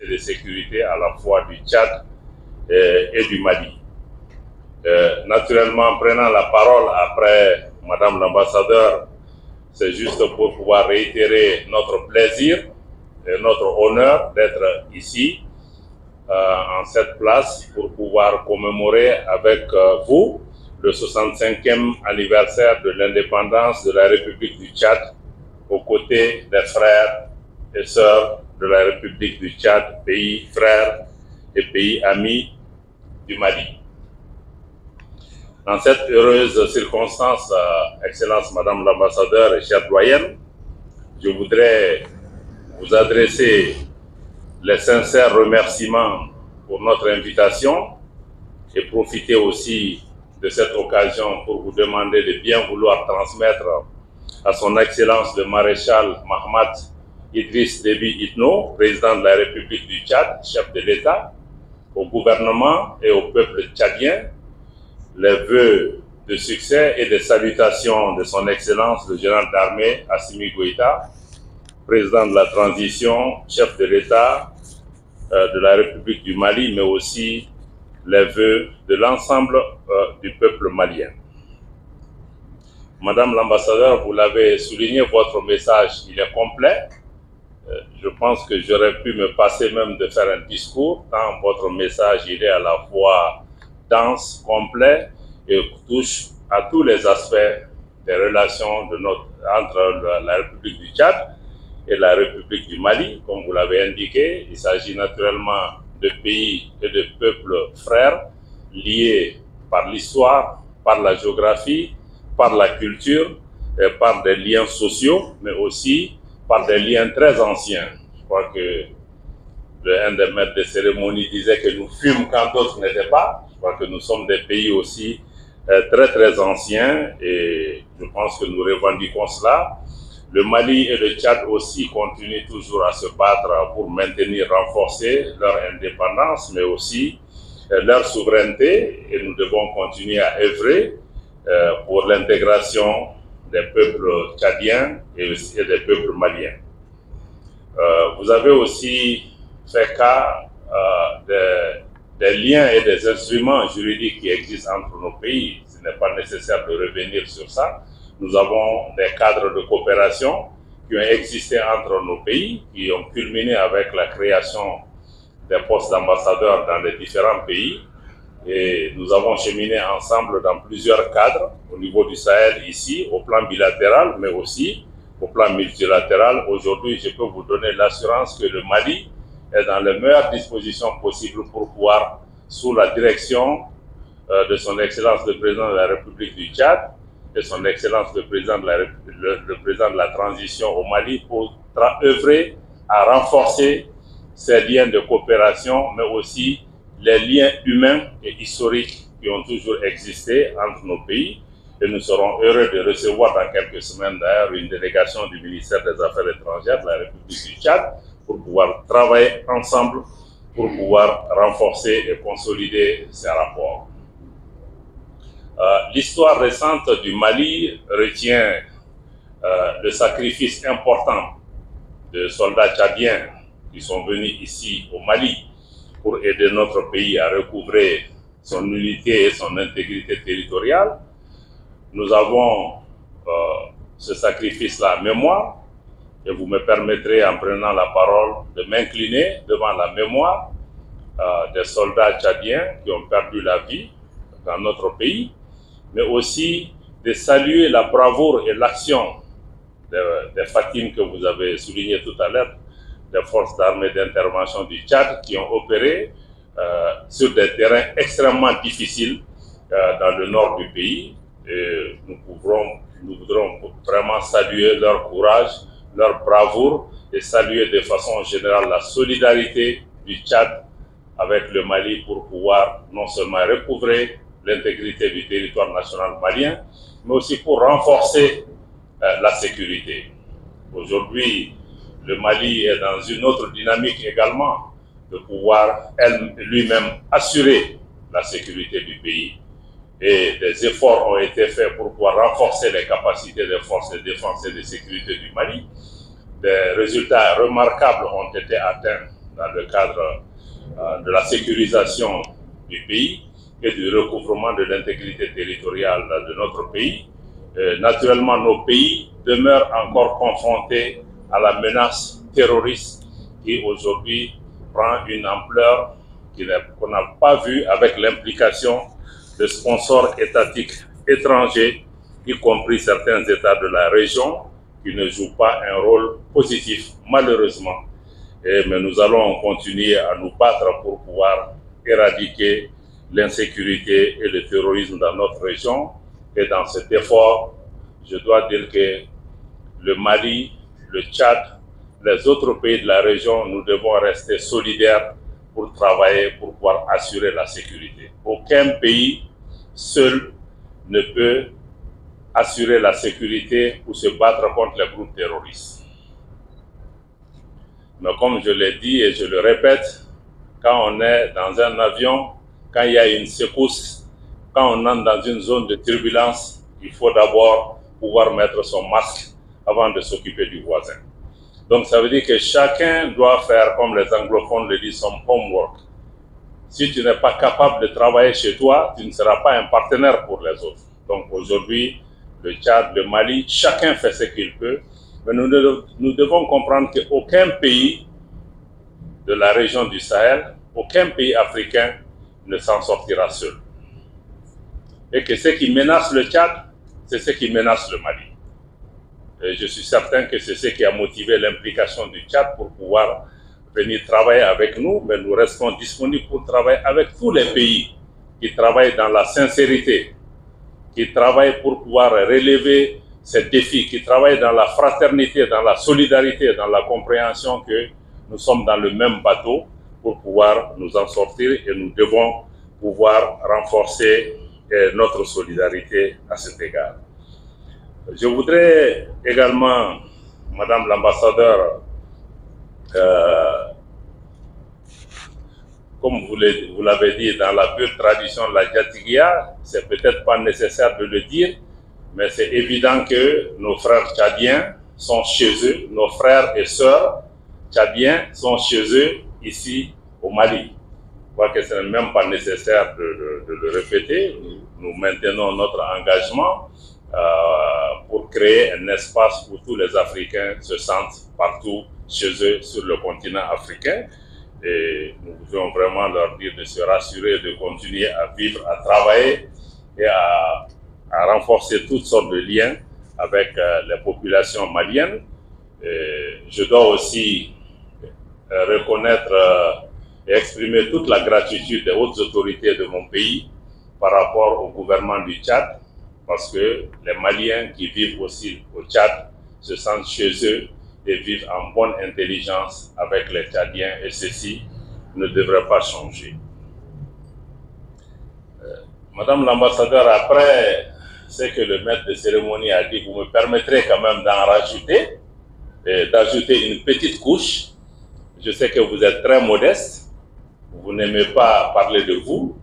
et de sécurité à la fois du Tchad et du Mali. Naturellement, prenant la parole après Madame l'ambassadeur, c'est juste pour pouvoir réitérer notre plaisir et notre honneur d'être ici, en cette place, pour pouvoir commémorer avec vous le 65e anniversaire de l'indépendance de la République du Tchad, aux côtés des frères et sœurs de la République du Tchad, pays frères et pays amis du Mali. Dans cette heureuse circonstance, Excellence Madame l'ambassadeur et chère doyenne, je voudrais vous adresser les sincères remerciements pour notre invitation et profiter aussi de cette occasion pour vous demander de bien vouloir transmettre à son Excellence le maréchal Mahamat Idriss Déby Itno, président de la République du Tchad, chef de l'État, au gouvernement et au peuple tchadien, les vœux de succès et de salutations de son Excellence le général d'armée Assimi Goïta, président de la transition, chef de l'État de la République du Mali, mais aussi les vœux de l'ensemble du peuple malien. Madame l'ambassadeur, vous l'avez souligné, votre message, il est complet. Je pense que j'aurais pu me passer même de faire un discours, tant votre message, il est à la fois dense, complet, et touche à tous les aspects des relations entre la République du Tchad et la République du Mali. Comme vous l'avez indiqué, il s'agit naturellement de pays et de peuples frères, liés par l'histoire, par la géographie, par la culture, et par des liens sociaux, mais aussi par des liens très anciens. Je crois que un des maîtres de cérémonie disait que nous fûmes quand d'autres n'étaient pas. Je crois que nous sommes des pays aussi très très anciens et je pense que nous revendiquons cela. Le Mali et le Tchad aussi continuent toujours à se battre pour maintenir, renforcer leur indépendance, mais aussi leur souveraineté, et nous devons continuer à œuvrer pour l'intégration des peuples tchadiens et des peuples maliens. Vous avez aussi fait cas des liens et des instruments juridiques qui existent entre nos pays. Ce n'est pas nécessaire de revenir sur ça. Nous avons des cadres de coopération qui ont existé entre nos pays, qui ont culminé avec la création des postes d'ambassadeurs dans les différents pays. Et nous avons cheminé ensemble dans plusieurs cadres, au niveau du Sahel ici, au plan bilatéral, mais aussi au plan multilatéral. Aujourd'hui, je peux vous donner l'assurance que le Mali est dans les meilleures dispositions possibles pour pouvoir, sous la direction de son Excellence le Président de la République du Tchad et son Excellence le Président de la transition au Mali, pour œuvrer à renforcer ces liens de coopération, mais aussi les liens humains et historiques qui ont toujours existé entre nos pays. Et nous serons heureux de recevoir dans quelques semaines d'ailleurs une délégation du ministère des Affaires étrangères de la République du Tchad pour pouvoir travailler ensemble, pour pouvoir renforcer et consolider ces rapports. L'histoire récente du Mali retient le sacrifice important de soldats tchadiens qui sont venus ici au Mali pour aider notre pays à recouvrer son unité et son intégrité territoriale. Nous avons ce sacrifice-là en mémoire, et vous me permettrez, en prenant la parole, de m'incliner devant la mémoire des soldats tchadiens qui ont perdu la vie dans notre pays, mais aussi de saluer la bravoure et l'action des Fatim que vous avez souligné tout à l'heure, des forces d'armée d'intervention du Tchad qui ont opéré sur des terrains extrêmement difficiles dans le nord du pays. Et nous voudrons vraiment saluer leur courage, leur bravoure, et saluer de façon générale la solidarité du Tchad avec le Mali pour pouvoir non seulement recouvrer l'intégrité du territoire national malien, mais aussi pour renforcer la sécurité. Aujourd'hui, le Mali est dans une autre dynamique également, de pouvoir lui-même assurer la sécurité du pays. Et des efforts ont été faits pour pouvoir renforcer les capacités des forces de défense et de sécurité du Mali. Des résultats remarquables ont été atteints dans le cadre de la sécurisation du pays et du recouvrement de l'intégrité territoriale de notre pays. Naturellement, nos pays demeurent encore confrontés à la menace terroriste qui aujourd'hui prend une ampleur qu'on n'a pas vue avec l'implication de sponsors étatiques étrangers, y compris certains États de la région, qui ne jouent pas un rôle positif, malheureusement. Mais nous allons continuer à nous battre pour pouvoir éradiquer l'insécurité et le terrorisme dans notre région. Et dans cet effort, je dois dire que le Mali, le Tchad, les autres pays de la région, nous devons rester solidaires pour travailler, pour pouvoir assurer la sécurité. Aucun pays seul ne peut assurer la sécurité ou se battre contre les groupes terroristes. Mais comme je l'ai dit et je le répète, quand on est dans un avion, quand il y a une secousse, quand on entre dans une zone de turbulence, il faut d'abord pouvoir mettre son masque avant de s'occuper du voisin. Donc ça veut dire que chacun doit faire, comme les anglophones le disent, son homework. Si tu n'es pas capable de travailler chez toi, tu ne seras pas un partenaire pour les autres. Donc aujourd'hui, le Tchad, le Mali, chacun fait ce qu'il peut. Mais nous devons comprendre qu'aucun pays de la région du Sahel, aucun pays africain ne s'en sortira seul. Et que ce qui menace le Tchad, c'est ce qui menace le Mali. Et je suis certain que c'est ce qui a motivé l'implication du Tchad pour pouvoir venir travailler avec nous, mais nous restons disponibles pour travailler avec tous les pays qui travaillent dans la sincérité, qui travaillent pour pouvoir relever ces défis, qui travaillent dans la fraternité, dans la solidarité, dans la compréhension que nous sommes dans le même bateau pour pouvoir nous en sortir et nous devons pouvoir renforcer notre solidarité à cet égard. Je voudrais également, Madame l'ambassadeur, comme vous l'avez dit, dans la pure tradition de la Djatigia, c'est peut-être pas nécessaire de le dire, mais c'est évident que nos frères tchadiens sont chez eux, nos frères et sœurs tchadiens sont chez eux ici au Mali. Je crois que ce n'est même pas nécessaire de le répéter. Nous maintenons notre engagement pour créer un espace où tous les Africains se sentent partout chez eux sur le continent africain. Et nous voulons vraiment leur dire de se rassurer, de continuer à vivre, à travailler et à renforcer toutes sortes de liens avec les populations maliennes. Et je dois aussi reconnaître et exprimer toute la gratitude des hautes autorités de mon pays par rapport au gouvernement du Tchad, parce que les Maliens qui vivent aussi au Tchad se sentent chez eux et vivent en bonne intelligence avec les Tchadiens, et ceci ne devrait pas changer. Madame l'ambassadeur, après ce que le maître de cérémonie a dit, vous me permettrez quand même d'en rajouter, d'ajouter une petite couche. Je sais que vous êtes très modeste, vous n'aimez pas parler de vous,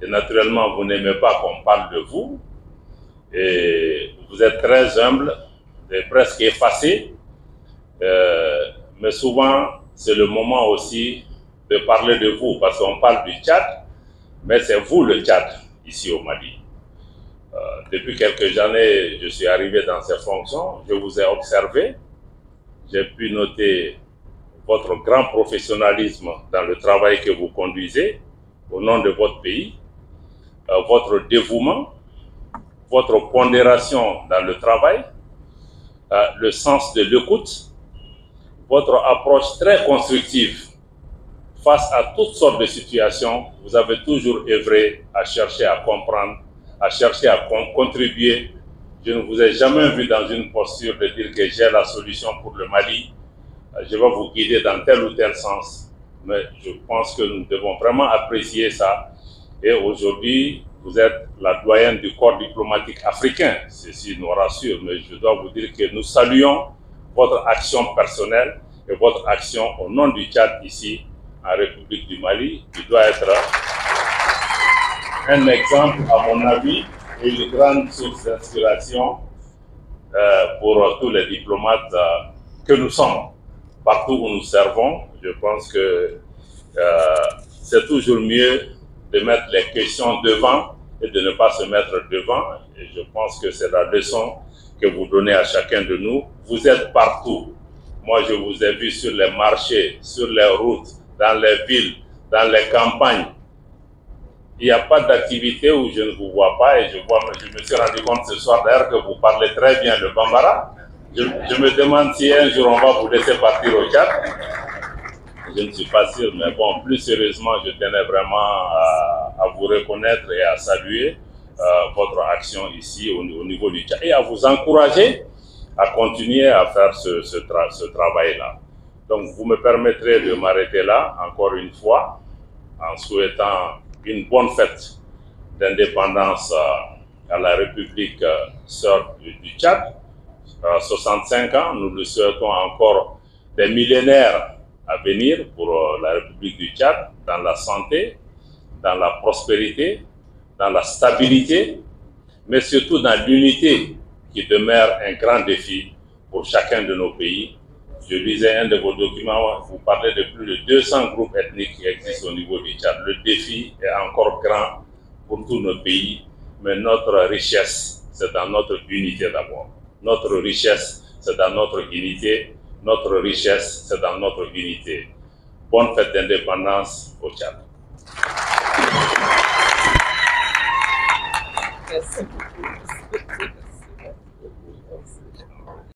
et naturellement vous n'aimez pas qu'on parle de vous, et vous êtes très humble et presque effacé, mais souvent c'est le moment aussi de parler de vous, parce qu'on parle du Tchad, mais c'est vous le Tchad ici au Mali. Depuis quelques années, je suis arrivé dans ces fonctions, je vous ai observé, j'ai pu noter votre grand professionnalisme dans le travail que vous conduisez au nom de votre pays, votre dévouement, votre pondération dans le travail, le sens de l'écoute, votre approche très constructive face à toutes sortes de situations. Vous avez toujours œuvré à chercher à comprendre, à chercher à contribuer. Je ne vous ai jamais vu dans une posture de dire que j'ai la solution pour le Mali. Je vais vous guider dans tel ou tel sens. Mais je pense que nous devons vraiment apprécier ça. Et aujourd'hui, vous êtes la doyenne du corps diplomatique africain. Ceci nous rassure, mais je dois vous dire que nous saluons votre action personnelle et votre action au nom du Tchad ici, en République du Mali, qui doit être un exemple, à mon avis, et une grande source d'inspiration pour tous les diplomates que nous sommes. partout où nous servons. Je pense que c'est toujours mieux de mettre les questions devant et de ne pas se mettre devant. Et je pense que c'est la leçon que vous donnez à chacun de nous. Vous êtes partout. Moi, je vous ai vu sur les marchés, sur les routes, dans les villes, dans les campagnes. Il n'y a pas d'activité où je ne vous vois pas et je me suis rendu compte ce soir d'ailleurs que vous parlez très bien le Bambara. Je me demande si un jour on va vous laisser partir au Tchad. Je ne suis pas sûr, mais bon, plus sérieusement, je tenais vraiment à vous reconnaître et à saluer votre action ici au niveau du Tchad et à vous encourager à continuer à faire ce travail-là. Donc, vous me permettrez de m'arrêter là, encore une fois, en souhaitant une bonne fête d'indépendance à la République sœur du Tchad. 65 ans, nous le souhaitons encore des millénaires à venir pour la République du Tchad, dans la santé, dans la prospérité, dans la stabilité, mais surtout dans l'unité qui demeure un grand défi pour chacun de nos pays. Je lisais un de vos documents, vous parlez de plus de 200 groupes ethniques qui existent au niveau du Tchad. Le défi est encore grand pour tous nos pays, mais notre richesse, c'est dans notre unité d'abord. Notre richesse, c'est dans notre unité. Notre richesse, c'est dans notre unité. Bonne fête d'indépendance au Tchad. Merci.